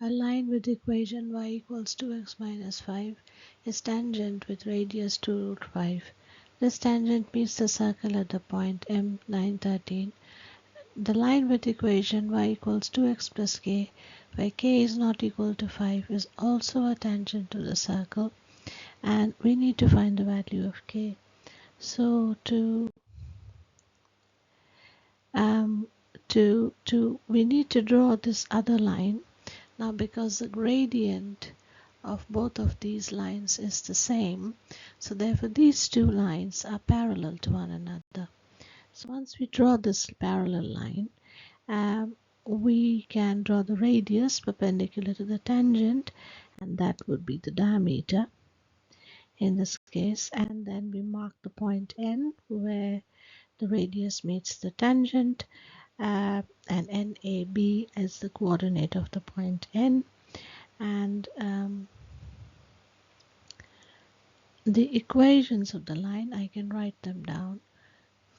A line with equation y equals 2x minus 5 is tangent with radius 2 root 5. This tangent meets the circle at the point M 913. The line with equation y equals 2x plus k, where k is not equal to 5, is also a tangent to the circle, and we need to find the value of k. So we need to draw this other line now, because the gradient of both of these lines is the same, so therefore these two lines are parallel to one another. So once we draw this parallel line, we can draw the radius perpendicular to the tangent, and that would be the diameter in this case, and then we mark the point N where the radius meets the tangent, and NAB as the coordinate of the point N, and the equations of the line, I can write them down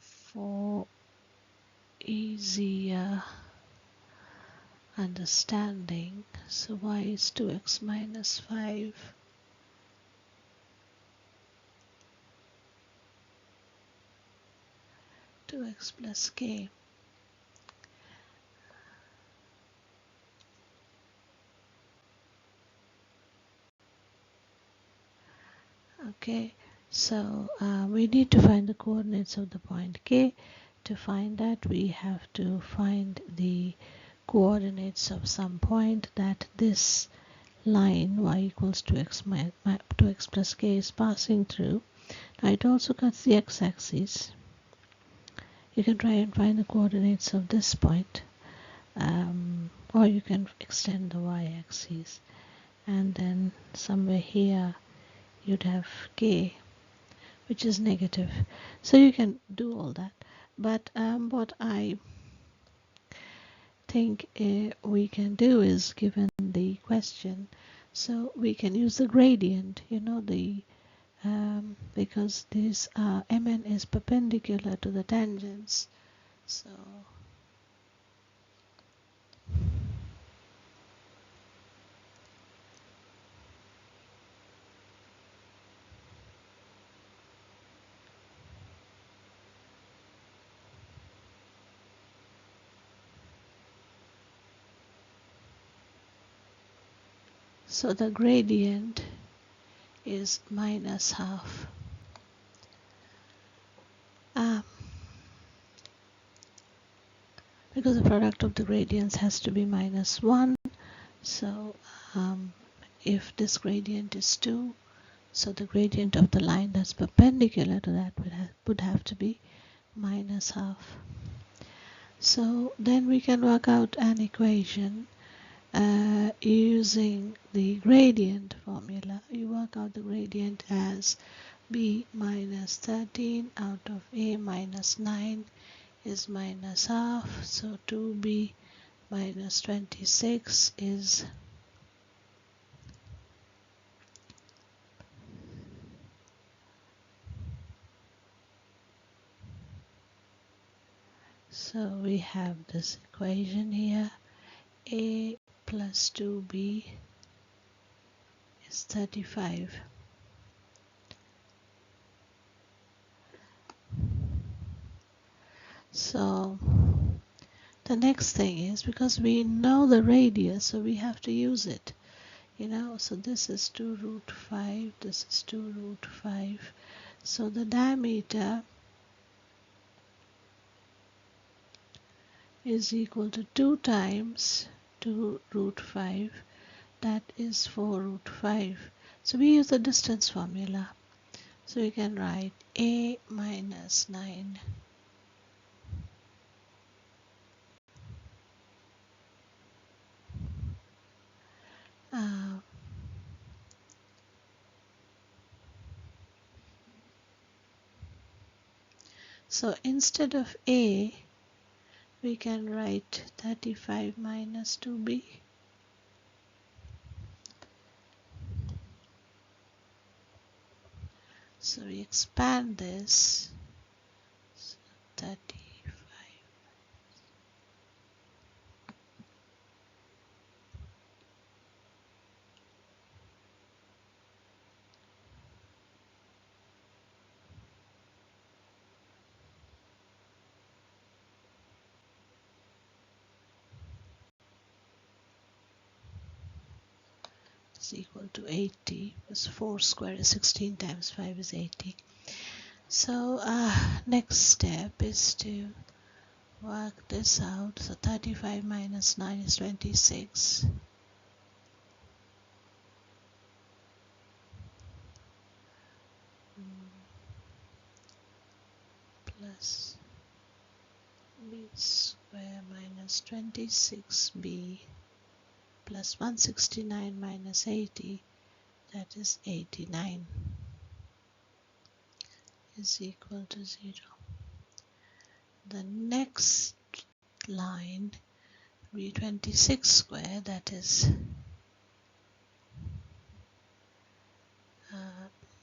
for easier understanding. So y is 2x minus 5 2x plus k. Okay, so we need to find the coordinates of the point k. To find that, we have to find the coordinates of some point that this line y equals 2x plus k is passing through. Now it also cuts the x-axis. You can try and find the coordinates of this point, or you can extend the y-axis, and then somewhere here you'd have k, which is negative. So you can do all that, but what I think we can do is, given the question, so we can use the gradient, because this Mn is perpendicular to the tangents. So the gradient is minus half. Because the product of the gradients has to be minus 1, so if this gradient is 2, so the gradient of the line that's perpendicular to that would have to be minus half. So then we can work out an equation using the gradient formula. You work out the gradient as b minus 13 out of a minus 9 is minus half, so 2b minus 26 is so we have this equation here. A plus 2b is 35. So the next thing is, because we know the radius, so we have to use it, so this is 2 root 5, this is 2 root 5, so the diameter is equal to 2 times 2 root 5, that is 4 root 5. So we use the distance formula, so we can write a minus 9 so instead of a, we can write 35 minus 2b. So we expand this, so 35. is equal to 80, because 4 square is 16 times 5 is 80. So next step is to work this out. So 35 minus 9 is 26. Plus b square minus 26b plus 169 minus 80, that is 89, is equal to 0. The next line will be 26 square, that is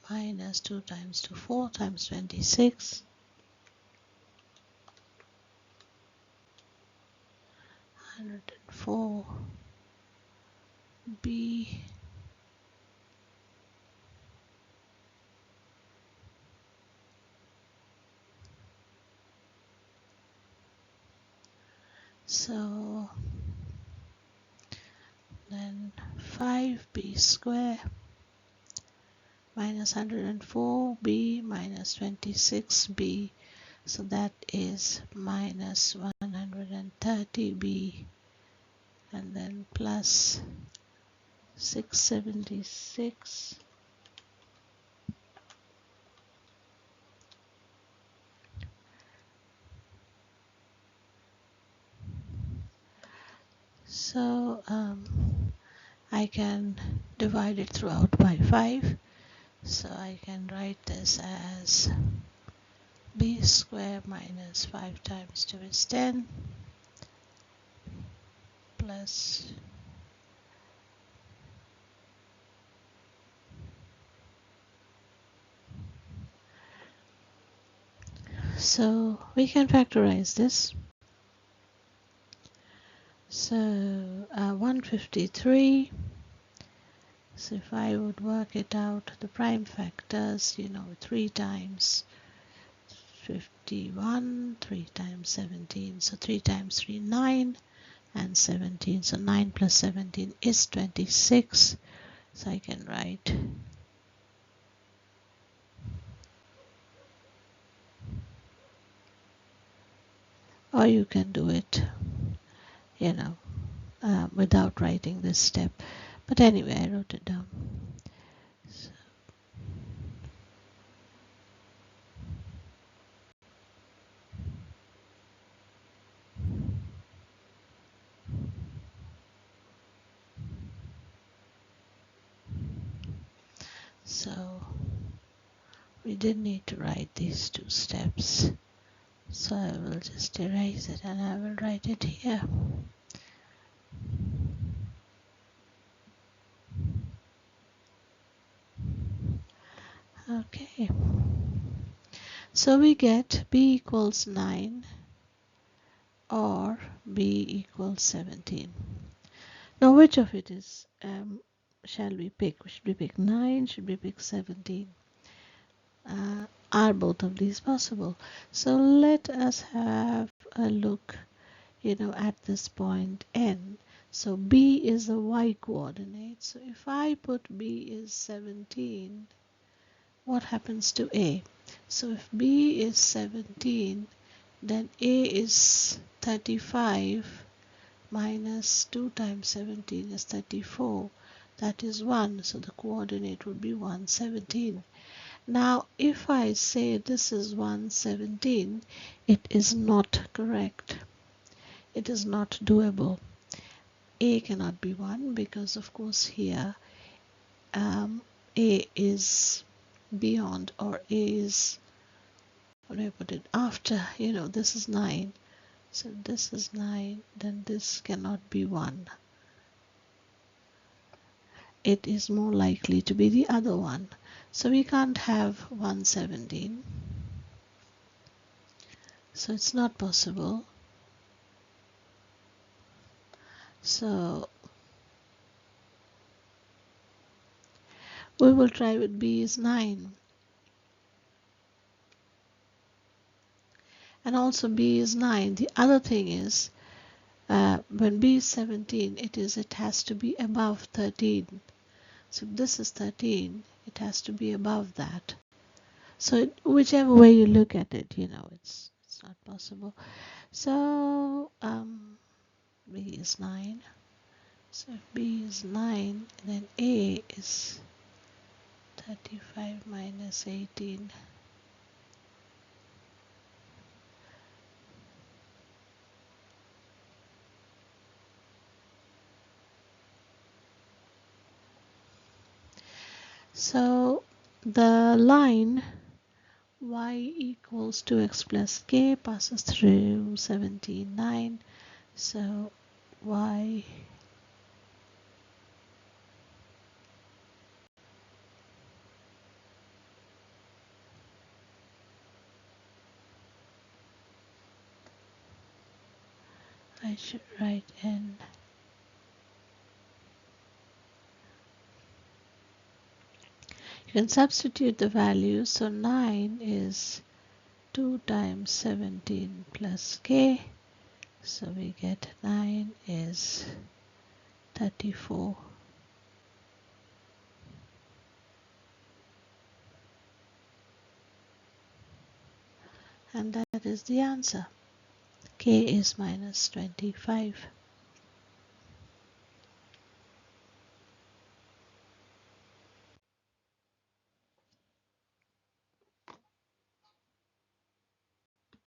minus 2 times 2, 4 times 26, 104 b so then 5b square minus 104b minus 26b, so that is minus 130b, and then plus 676 so I can divide it throughout by 5, so I can write this as b square minus 5 times 2 is 10 plus so we can factorize this. So 153. So if I would work it out, the prime factors, 3 times 51, 3 times 17, so 3 times 3, 9, and 17, so 9 plus 17 is 26, so I can write or you can do it, without writing this step, but anyway, I wrote it down. So we didn't need to write these 2 steps, so I will just erase it and I will write it here. Okay, so we get b equals 9 or b equals 17. Now which of it is shall we pick? Should we pick 9? Should we pick 17? Are both of these possible? So let us have a look, at this point n. So b is the y coordinate. So if I put b is 17, what happens to a? So if b is 17, then a is 35 minus 2 times 17 is 34. That is 1. So the coordinate would be 117. Now if I say this is 117, it is not correct. It is not doable. A cannot be 1 because of course here a is beyond, or a is, what do I put it, after, this is 9. So this is 9, then this cannot be 1. It is more likely to be the other one. So we can't have 117. So it's not possible. So we will try with b is 9. And also b is 9. The other thing is, when b is 17, it has to be above 13. So if this is 13, it has to be above that. So whichever way you look at it, it's not possible. So B is 9. So if B is 9, then A is 35 minus 18. So the line y equals 2x plus k passes through 17, 9. So y I should write in. You can substitute the values. So 9 is 2 times 17 plus k. So we get 9 is 34. And that is the answer. K is minus 25.